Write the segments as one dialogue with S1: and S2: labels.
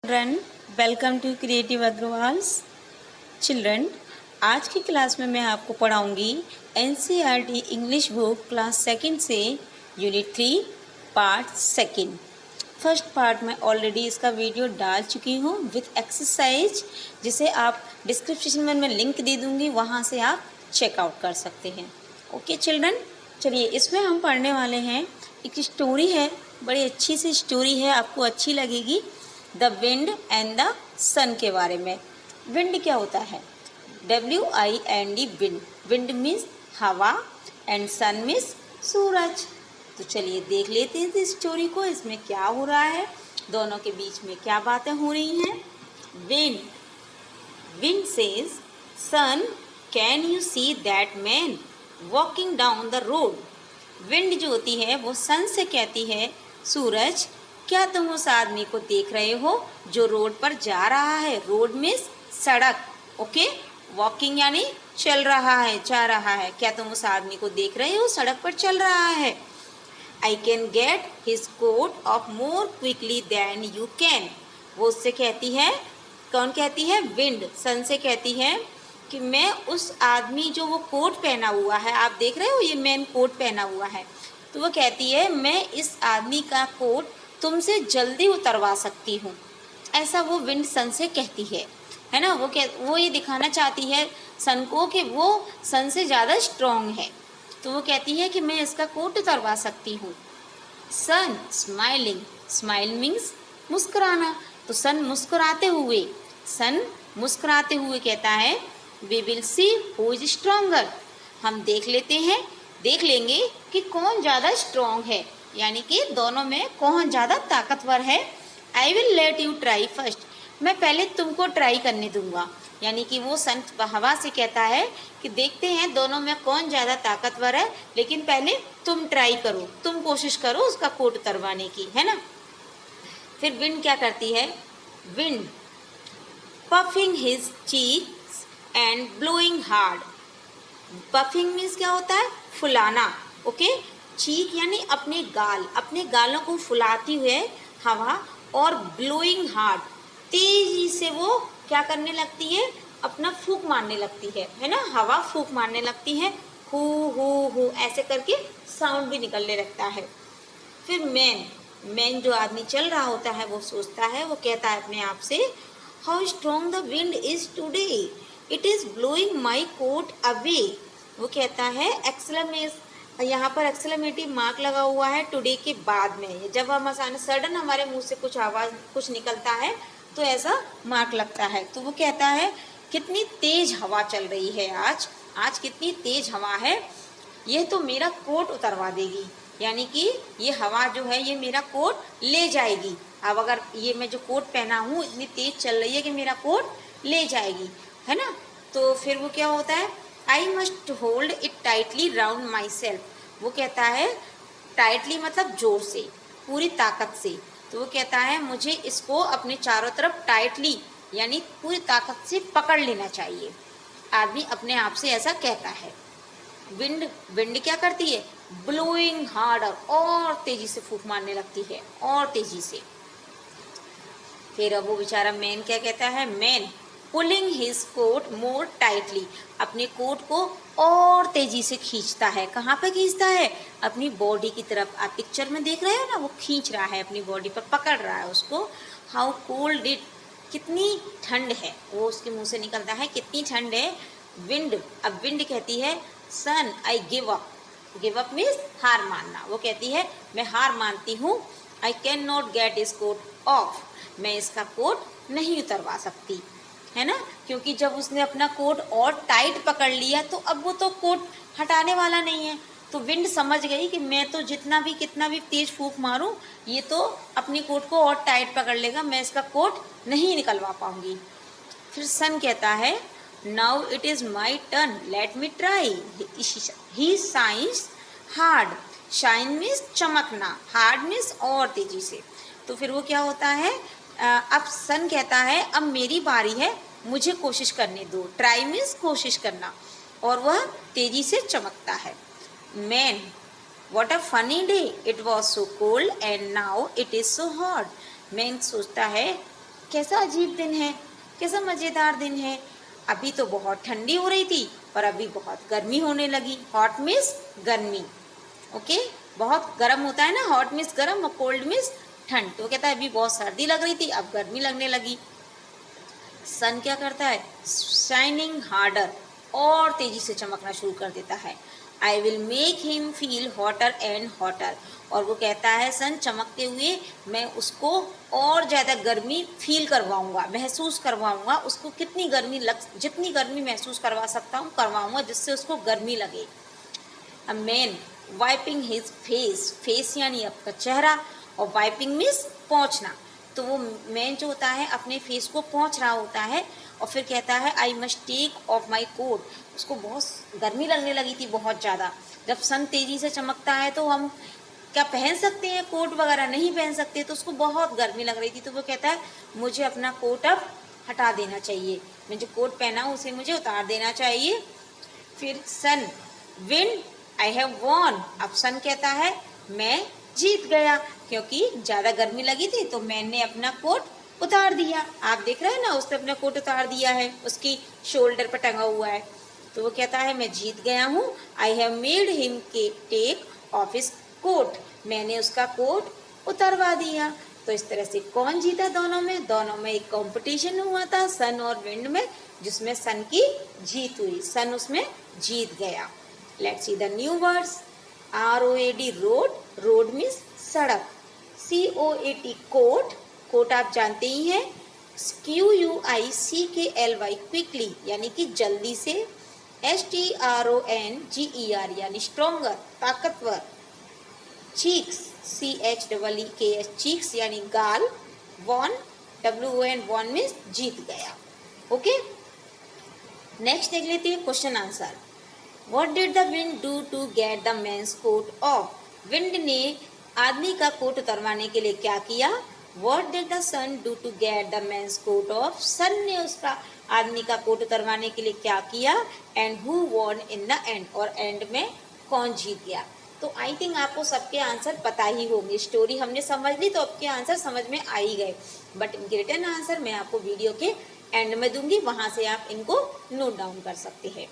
S1: Children, welcome to creative Agarwals. Children, आज की class में मैं आपको पढ़ाऊंगी NCERT English book class second से unit 3 part second. First part में ऑलरेडी इसका वीडियो डाल चुकी हूँ विथ एक्सरसाइज, जिसे आप डिस्क्रिप्शन में मैं लिंक दे दूँगी, वहाँ से आप चेकआउट कर सकते हैं। ओके चिल्ड्रन, चलिए इसमें हम पढ़ने वाले हैं, एक स्टोरी है, बड़ी अच्छी सी स्टोरी है, आपको अच्छी लगेगी। द विंड एंड द सन के बारे में। विंड क्या होता है? WIND wind. विंड मीन्स हवा एंड सन मीन्स सूरज। तो चलिए देख लेते हैं इस स्टोरी को, इसमें क्या हो रहा है, दोनों के बीच में क्या बातें हो रही हैं। Wind wind says, sun can you see that man walking down the road. Wind जो होती है वो सन से कहती है, सूरज क्या तुम उस आदमी को देख रहे हो जो रोड पर जा रहा है। रोड मीन्स सड़क। ओके, वॉकिंग यानी चल रहा है, जा रहा है। क्या तुम उस आदमी को देख रहे हो सड़क पर चल रहा है। I can get his coat off more quickly than you can. वो उससे कहती है, कौन कहती है? विंड सन से कहती है कि मैं उस आदमी जो वो कोट पहना हुआ है, आप देख रहे हो ये मैन कोट पहना हुआ है, तो वो कहती है मैं इस आदमी का कोट तुमसे जल्दी उतरवा सकती हूँ। ऐसा वो विंड सन से कहती है ना। वो ये दिखाना चाहती है सन को कि वो सन से ज़्यादा स्ट्रॉन्ग है। तो वो कहती है कि मैं इसका कोट उतरवा सकती हूँ। सन स्माइलिंग, स्माइल मीन्स मुस्कुराना, तो सन मुस्कुराते हुए कहता है, we will see who is stronger. हम देख लेंगे कि कौन ज़्यादा स्ट्रॉन्ग है, यानी कि दोनों में कौन ज़्यादा ताकतवर है। आई will let you try first. मैं पहले तुमको ट्राई करने दूंगा, यानी कि वो सन हवा से कहता है कि देखते हैं दोनों में कौन ज़्यादा ताकतवर है, लेकिन पहले तुम ट्राई करो, तुम कोशिश करो उसका कोट उतरवाने की, है ना। फिर विंड क्या करती है? Wind puffing his cheeks and blowing hard. Puffing means क्या होता है? फुलाना। ओके, चीक यानी अपने गालों को फुलाती हुए हवा, और ब्लोइंग हार्ड तेजी से वो क्या करने लगती है? अपना फूंक मारने लगती है ना। हवा फूंक मारने लगती है, हु हु हु ऐसे करके साउंड भी निकलने लगता है। फिर मैन जो आदमी चल रहा होता है वो सोचता है, वो कहता है अपने आप से, how strong the wind is today, it is blowing my coat away. वो कहता है यहाँ पर एक्सक्लेमेटिव मार्क लगा हुआ है टुडे के बाद में। जब हम सडन हमारे मुंह से कुछ निकलता है तो ऐसा मार्क लगता है। तो वो कहता है कितनी तेज हवा चल रही है आज कितनी तेज हवा है, यह तो मेरा कोट उतरवा देगी, यानी कि ये हवा जो है ये मेरा कोट ले जाएगी। अब अगर ये मैं जो कोट पहना हूँ इतनी तेज चल रही है कि मेरा कोट ले जाएगी, है ना। तो फिर वो क्या होता है? I must hold it tightly round my self. वो कहता है टाइटली मतलब जोर से, पूरी ताकत से। तो वो कहता है मुझे इसको अपने चारों तरफ टाइटली यानी पूरी ताकत से पकड़ लेना चाहिए। आदमी अपने आप से ऐसा कहता है। विंड क्या करती है? ब्लोइंग हार्डर, और तेजी से फूंक मारने लगती है, और तेजी से। फिर अब वो बेचारा मैन क्या कहता है? मैन पुलिंग हिज कोट मोर टाइटली, अपने कोट को और तेजी से खींचता है। कहाँ पे खींचता है? अपनी बॉडी की तरफ। आप पिक्चर में देख रहे हो ना, वो खींच रहा है अपनी बॉडी पर, पकड़ रहा है उसको। हाउ कोल्ड इट, कितनी ठंड है, वो उसके मुंह से निकलता है, कितनी ठंड है। अब विंड कहती है, sun I give up. Give up means हार मानना। वो कहती है मैं हार मानती हूँ। I can not get his coat off, मैं इसका कोट नहीं उतरवा सकती, है ना। क्योंकि जब उसने अपना कोट और टाइट पकड़ लिया तो अब वो तो कोट हटाने वाला नहीं है। तो विंड समझ गई कि मैं तो कितना भी तेज फूंक मारूं, ये तो अपनी कोट को और टाइट पकड़ लेगा, मैं इसका कोट नहीं निकलवा पाऊंगी। फिर सन कहता है, now it is my turn, let me try. He shines hard, shine means चमकना, हार्ड मीन्स और तेजी से। तो फिर वो क्या होता है? अब सन कहता है अब मेरी बारी है, मुझे कोशिश करने दो। ट्राई मीन्स कोशिश करना, और वह तेजी से चमकता है। Man, what a funny day, it was so cold and now it is so hot. Man सोचता है कैसा अजीब दिन है, कैसा मज़ेदार दिन है। अभी तो बहुत ठंडी हो रही थी और अभी बहुत गर्मी होने लगी। हॉट मीन्स गर्मी, ओके। बहुत गर्म होता है ना, हॉट मीन्स गर्म और कोल्ड मीन्स ठंड। तो कहता है अभी बहुत सर्दी लग रही थी, अब गर्मी लगने लगी। सन क्या करता है, शाइनिंग हार्डर, और तेजी से चमकना शुरू कर देता है। I will make him feel hotter and hotter, और वो कहता है सन चमकते हुए मैं उसको और ज़्यादा गर्मी फील करवाऊंगा, महसूस करवाऊंगा। उसको कितनी गर्मी जितनी गर्मी महसूस करवा सकता हूँ करवाऊंगा, जिससे उसको गर्मी लगे। A man wiping his face, face यानी आपका चेहरा, और वाइपिंग मीन्स पोंछना। तो वो मैन जो होता है अपने फेस को पोंछ रहा होता है, और फिर कहता है I must take off my coat. उसको बहुत गर्मी लगने लगी थी, बहुत ज़्यादा। जब सन तेज़ी से चमकता है तो हम क्या पहन सकते हैं, कोट वगैरह नहीं पहन सकते, तो उसको बहुत गर्मी लग रही थी। तो वो कहता है मुझे अपना कोट अब हटा देना चाहिए, मैं जो कोट पहना हूँ उसे मुझे उतार देना चाहिए। फिर सन विन आई हैव वॉन, अब सन कहता है मैं जीत गया, क्योंकि ज़्यादा गर्मी लगी थी तो मैंने अपना कोट उतार दिया। आप देख रहे हैं ना, उसने अपना कोट उतार दिया है, उसकी शोल्डर पर टंगा हुआ है। तो वो कहता है मैं जीत गया हूँ। आई हैव मेड हिम के टेक ऑफ हिज कोट, मैंने उसका कोट उतरवा दिया। तो इस तरह से कौन जीता दोनों में, दोनों में एक कंपटीशन हुआ था सन और विंड में, जिसमें सन की जीत हुई, सन उसमें जीत गया। Let's see the new words. ROAD road, road means सड़क। COAT कोट, कोट आप जानते ही हैं। QUICKLY क्विकली यानी कि जल्दी से। STRONGER यानी स्ट्रोंगर, ताकतवर। चीक्स, CHEEKS चीक्स यानी गाल। वॉन, WON वॉन मीन्स जीत गया, ओके। नेक्स्ट देख लेते हैं question answer. What did the wind do to get the man's coat off? Wind ने आदमी का कोट उतरवाने के लिए क्या किया? What did the sun do to get the man's coat off? सन ने उसका आदमी का कोट उतरवाने के लिए क्या किया? And who won in the end? और एंड में कौन जीत गया? तो आई थिंक आपको सबके आंसर पता ही होंगे। स्टोरी हमने समझ ली तो आपके आंसर समझ में आ ही गए, बट इनके रिटर्न आंसर मैं आपको वीडियो के एंड में दूंगी, वहां से आप इनको नोट डाउन कर सकते हैं।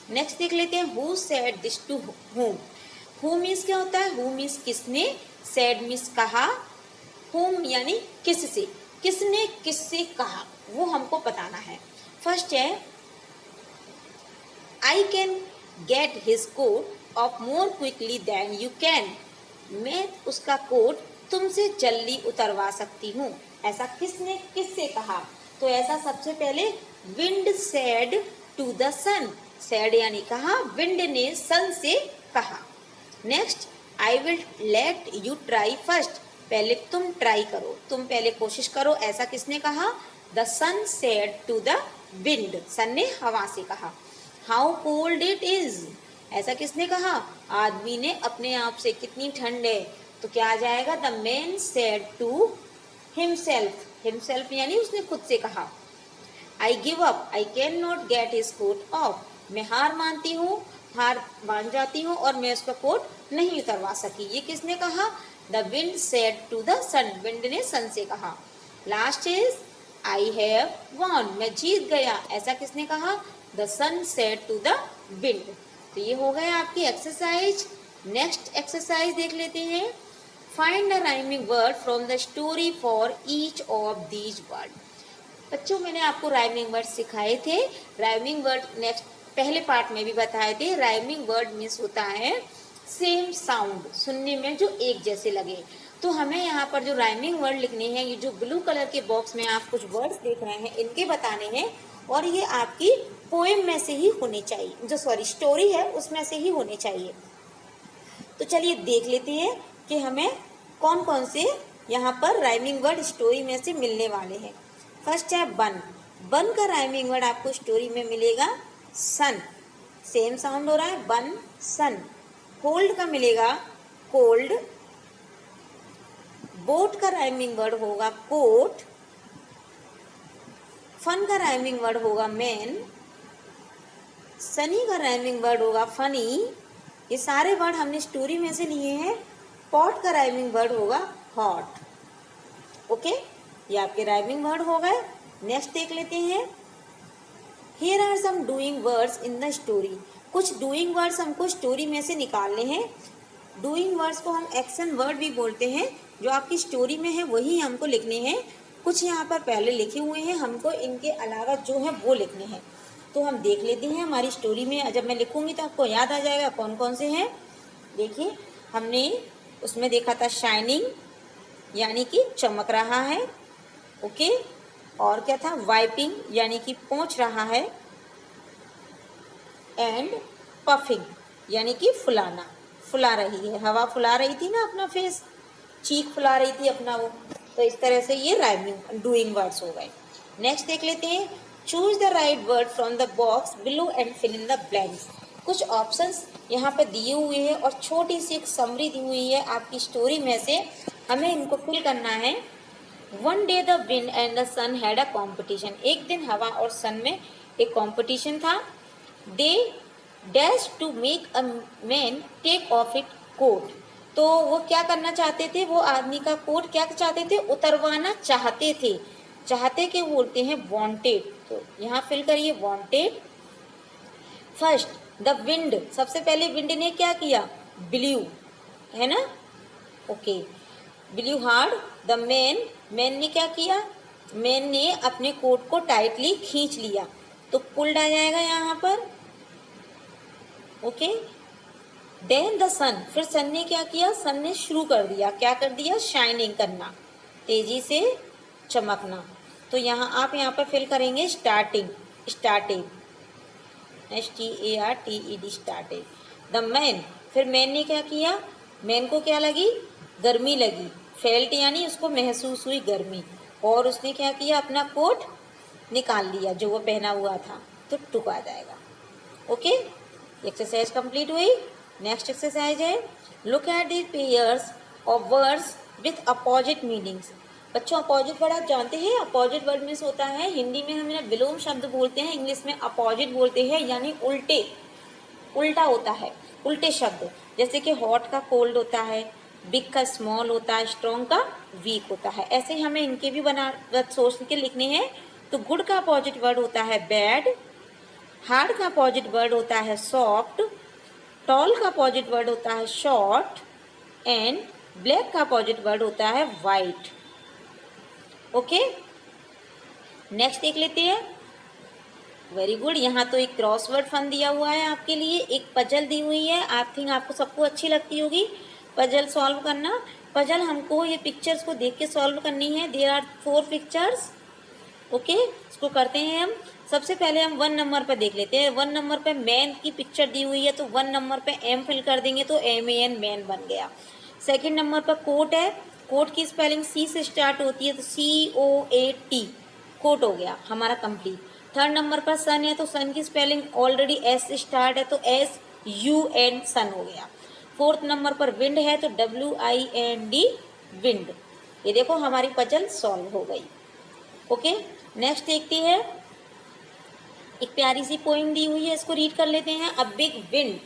S1: नेक्स्ट देख लेते हैं who said this to whom। who means क्या होता है? who मीन्स किसने, said मीन्स कहा, whom यानी किससे, किसने किससे कहा, वो हमको बताना है। फर्स्ट है I can get his coat off more quickly than you can, मैं उसका कोट तुमसे जल्दी उतरवा सकती हूँ। ऐसा किसने किससे कहा? तो ऐसा सबसे पहले wind said to the sun, said यानी कहा, विंड ने सन से कहा। Next I will let you try first, पहले तुम ट्राई करो, तुम पहले कोशिश करो, ऐसा किसने कहा? The sun said to the wind, sun ने हवा से कहा। हाउ कोल्ड इट इज, ऐसा किसने कहा? आदमी ने अपने आप से, कितनी ठंड है। तो क्या आ जाएगा? The man said to himself, himself यानी उसने खुद से कहा। I give up, I can not get his coat off, मैं हार मानती हूँ, हार मान जाती हूँ और मैं उसका कोट नहीं उतरवा सकी। ये किसने कहा? The wind said to the sun, wind ने सन से कहा। Last is I have won, मैं जीत गया, ऐसा किसने कहा? The sun said to the wind. तो ये हो गया आपकी एक्सरसाइज। नेक्स्ट एक्सरसाइज देख लेते हैं। Find the rhyming word from the story for each of these word. बच्चों मैंने आपको राइमिंग वर्ड सिखाए थे। राइमिंग वर्ड नेक्स्ट पहले पार्ट में भी बताए थे। राइमिंग वर्ड मीन्स होता है सेम साउंड, सुनने में जो एक जैसे लगे। तो हमें यहाँ पर जो राइमिंग वर्ड लिखने हैं, ये जो ब्लू कलर के बॉक्स में आप कुछ वर्ड्स देख रहे हैं, इनके बताने हैं, और ये आपकी पोएम में से ही होने चाहिए, जो स्टोरी है उसमें से ही होने चाहिए। तो चलिए देख लेते हैं कि हमें कौन कौन से यहाँ पर राइमिंग वर्ड स्टोरी में से मिलने वाले हैं। फर्स्ट है बन, बन का राइमिंग वर्ड आपको स्टोरी में मिलेगा सन, सेम साउंड हो रहा है, बन सन। होल्ड का मिलेगा कोल्ड, बोट का राइमिंग वर्ड होगा कोट, फन का राइमिंग वर्ड होगा मैन, सनी का राइमिंग वर्ड होगा फनी। ये सारे वर्ड हमने स्टोरी में से लिए हैं। पॉट का राइमिंग वर्ड होगा हॉट, ओके। ये आपके राइमिंग वर्ड हो गए। नेक्स्ट देख लेते हैं। Here are some doing words in the story। कुछ डूइंग वर्ड्स हमको स्टोरी में से निकालने हैं। डूइंग वर्ड्स को हम एक्शन वर्ड भी बोलते हैं। जो आपकी स्टोरी में है वही हमको लिखने हैं। कुछ यहाँ पर पहले लिखे हुए हैं, हमको इनके अलावा जो है वो लिखने हैं। तो हम देख लेते हैं हमारी स्टोरी में। जब मैं लिखूंगी तो आपको याद आ जाएगा कौन कौन से हैं। देखिए, हमने उसमें देखा था शाइनिंग, यानी कि चमक रहा है। ओके, और क्या था, वाइपिंग यानी कि पोंछ रहा है। एंड पफिंग यानी कि फुलाना, फुला रही है, हवा फुला रही थी ना अपना फेस, चीख फुला रही थी अपना वो। तो इस तरह से ये राइमिंग डूइंग वर्ड्स हो गए। नेक्स्ट देख लेते हैं। Choose the right word from the box below and fill in the blanks. कुछ ऑप्शंस यहाँ पे दिए हुए हैं और छोटी सी एक समरी दी हुई है आपकी स्टोरी में से, हमें इनको फिल करना है। One day the wind and the sun had a competition. एक दिन हवा और सन में एक कॉम्पिटिशन था। They dash to make a man take off it coat. तो वो क्या करना चाहते थे, वो आदमी का कोट क्या चाहते थे, उतरवाना चाहते थे। चाहते के बोलते हैं वांटेड। तो यहाँ फिल करिए वांटेड। फर्स्ट द विंड, सबसे पहले विंड ने क्या किया, ब्ल्यू, है ना। Okay, blue hard. The man, man ने क्या किया, मैन ने अपने कोट को टाइटली खींच लिया। तो पुल्ड आ जाएगा यहाँ पर। ओके, देन द सन, फिर सन ने क्या किया, सन ने शुरू कर दिया, क्या कर दिया, शाइनिंग करना, तेजी से चमकना। तो यहाँ आप यहाँ पर फिल करेंगे starting, started, STARTED, started. The man, फिर मैन ने क्या किया, मैन को क्या लगी, गर्मी लगी, फेल्ट यानी उसको महसूस हुई गर्मी, और उसने क्या किया, अपना कोट निकाल लिया जो वो पहना हुआ था। तो टुक आ जाएगा। ओके, एक्सरसाइज कंप्लीट हुई। नेक्स्ट एक्सरसाइज है, look at the pairs of words with opposite meanings. बच्चों, अपोजिट वर्ड आप जानते हैं, अपोजिट वर्ड में से होता है, हिंदी में हम विलोम शब्द बोलते हैं, इंग्लिश में अपोजिट बोलते हैं, यानी उल्टे, उल्टा होता है, उल्टे शब्द। जैसे कि हॉट का कोल्ड होता है, बिग का स्मॉल होता है, स्ट्रॉन्ग का वीक होता है। ऐसे हमें इनके भी बना सोच के लिखने हैं। तो गुड का अपोजिट वर्ड होता है बैड, हार्ड का अपोजिट वर्ड होता है सॉफ्ट, टॉल का अपोजिट वर्ड होता है शॉर्ट, एंड ब्लैक का अपोजिट वर्ड होता है वाइट। ओके, नेक्स्ट देख लेते हैं। Very good. यहाँ तो एक क्रॉसवर्ड फन दिया हुआ है आपके लिए, एक पजल दी हुई है। आई थिंक आपको सबको अच्छी लगती होगी पजल सॉल्व करना। पजल हमको ये पिक्चर्स को देख के सॉल्व करनी है। There are 4 pictures. ओके, इसको करते हैं हम। सबसे पहले हम 1 नंबर पर देख लेते हैं। 1 नंबर पर मैन की पिक्चर दी हुई है, तो 1 नंबर पे एम फिल कर देंगे तो MAN मैन बन गया। सेकंड नंबर पर कोट है, कोट की स्पेलिंग C से स्टार्ट होती है, तो COAT, कोट हो गया हमारा कंप्लीट। थर्ड नंबर पर सन है, तो सन की स्पेलिंग ऑलरेडी S से स्टार्ट है, तो SUN सन हो गया। फोर्थ नंबर पर विंड है, तो WIND विंड। ये देखो हमारी पजल सॉल्व हो गई। ओके, नेक्स्ट देखते हैं। एक प्यारी सी पोइम दी हुई है, इसको रीड कर लेते हैं। A big wind,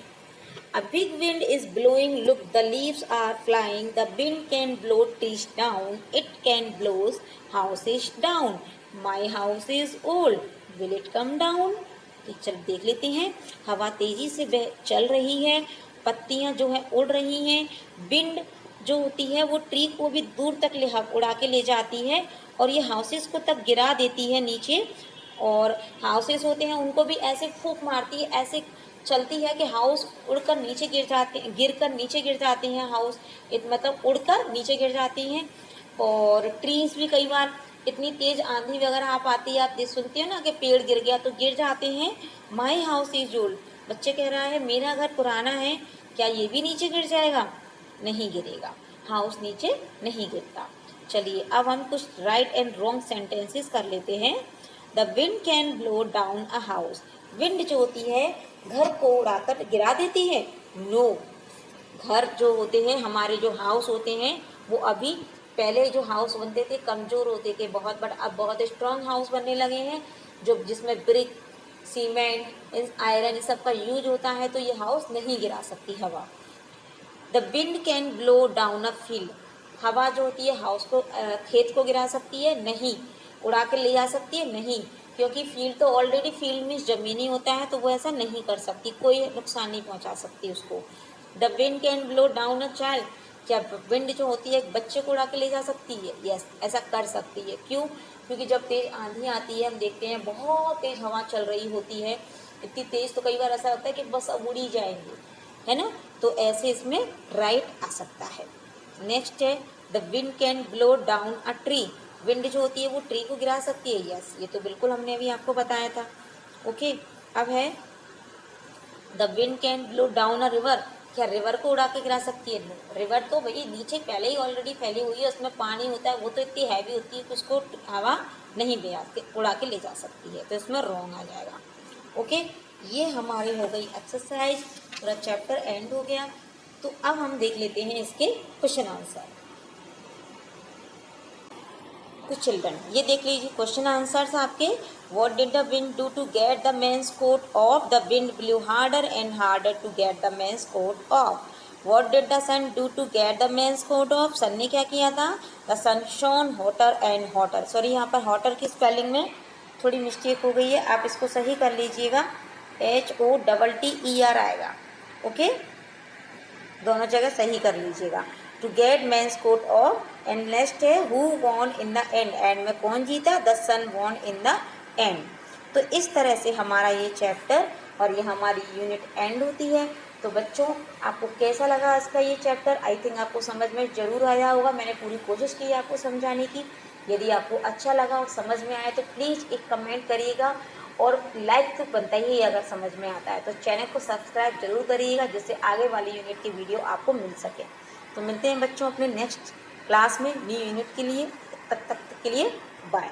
S1: a big wind is blowing, look the leaves are flying, the wind can blow trees down, it can blow houses down, my house is old, will it come down। तो चल देख लेते हैं। हवा तेजी से चल रही है, पत्तियां जो है उड़ रही हैं, विंड जो होती है वो ट्री को भी दूर तक उड़ा के ले जाती है, और ये हाउसेस को तक गिरा देती है नीचे। और हाउसेस होते हैं उनको भी ऐसे फूंक मारती है, ऐसे चलती है कि हाउस उड़कर नीचे गिर जाते हैं हाउस, मतलब उड़कर नीचे गिर जाती हैं। और ट्रीज भी कई बार इतनी तेज आंधी वगैरह आप आती है, आप सुनते हो ना कि पेड़ गिर गया, तो गिर जाते हैं। माई हाउस इज ओल्ड, बच्चे कह रहा है मेरा घर पुराना है, क्या ये भी नीचे गिर जाएगा? नहीं गिरेगा, हाउस नीचे नहीं गिरता। चलिए अब हम कुछ राइट एंड रॉन्ग सेंटेंसेस कर लेते हैं। The wind can blow down a house, wind जो होती है घर को उड़ाकर गिरा देती है। नो, घर जो होते हैं हमारे, जो हाउस होते हैं वो अभी, पहले जो हाउस बनते थे कमज़ोर होते थे बहुत, बट अब बहुत स्ट्रॉन्ग हाउस बनने लगे हैं, जो जिसमें ब्रिक, सीमेंट, आयरन इस सब का यूज होता है, तो ये हाउस नहीं गिरा सकती हवा। The wind can blow down a field, हवा जो होती है हाउस को खेत को गिरा सकती है? नहीं। उड़ा के ले जा सकती है? नहीं, क्योंकि फील्ड तो ऑलरेडी फील्ड में ज़मीनी होता है, तो वो ऐसा नहीं कर सकती, कोई नुकसान नहीं पहुंचा सकती उसको। The wind can blow down a child, क्या विंड जो होती है एक बच्चे को उड़ा के ले जा सकती है? यस, ऐसा कर सकती है। क्यों? क्योंकि जब तेज़ आंधी आती है, हम देखते हैं बहुत तेज़ हवा चल रही होती है, इतनी तेज़ तो कई बार ऐसा होता है कि बस अब उड़ ही जाएंगे, है ना? तो ऐसे इसमें राइट आ सकता है। नेक्स्ट है the wind can blow down a tree, wind जो होती है वो ट्री को गिरा सकती है? यस, ये तो बिल्कुल हमने अभी आपको बताया था। ओके, अब है the wind can blow down a river, क्या रिवर को उड़ा के गिरा सकती है? नो, रिवर तो भाई नीचे पहले ही ऑलरेडी फैली हुई है, उसमें पानी होता है, वो तो इतनी हैवी होती है कि उसको हवा नहीं उड़ा के ले जा सकती है, तो इसमें रॉन्ग आ जाएगा। ओके, ये हमारी हो गई एक्सरसाइज, पूरा चैप्टर एंड हो गया। तो अब हम देख लेते हैं इसके क्वेश्चन आंसर। तो चिल्ड्रन ये देख लीजिए क्वेश्चन आंसर्स आपके। What did the wind do to get the man's coat off? The wind blew harder and harder to get the man's coat off. What did the sun do to get the man's coat off? Sun ने क्या किया था? The sun shone hotter and hotter. Sorry, यहाँ पर hotter की spelling में थोड़ी mistake हो गई है, आप इसको सही कर लीजिएगा, HOTTER आएगा। ओके, दोनों जगह सही कर लीजिएगा। To get man's coat off, and next है who won in the end, end में कौन जीता? The sun won in the end. तो इस तरह से हमारा ये चैप्टर और ये हमारी यूनिट एंड होती है। तो बच्चों, आपको कैसा लगा इसका ये चैप्टर? आई थिंक आपको समझ में ज़रूर आया होगा, मैंने पूरी कोशिश की आपको समझाने की। यदि आपको अच्छा लगा और समझ में आया तो प्लीज़ एक कमेंट करिएगा, और लाइक तो बनता ही है अगर समझ में आता है। तो चैनल को सब्सक्राइब जरूर करिएगा, जिससे आगे वाली यूनिट की वीडियो आपको मिल सके। तो मिलते हैं बच्चों अपने नेक्स्ट क्लास में न्यू यूनिट के लिए, तब तक के लिए बाय।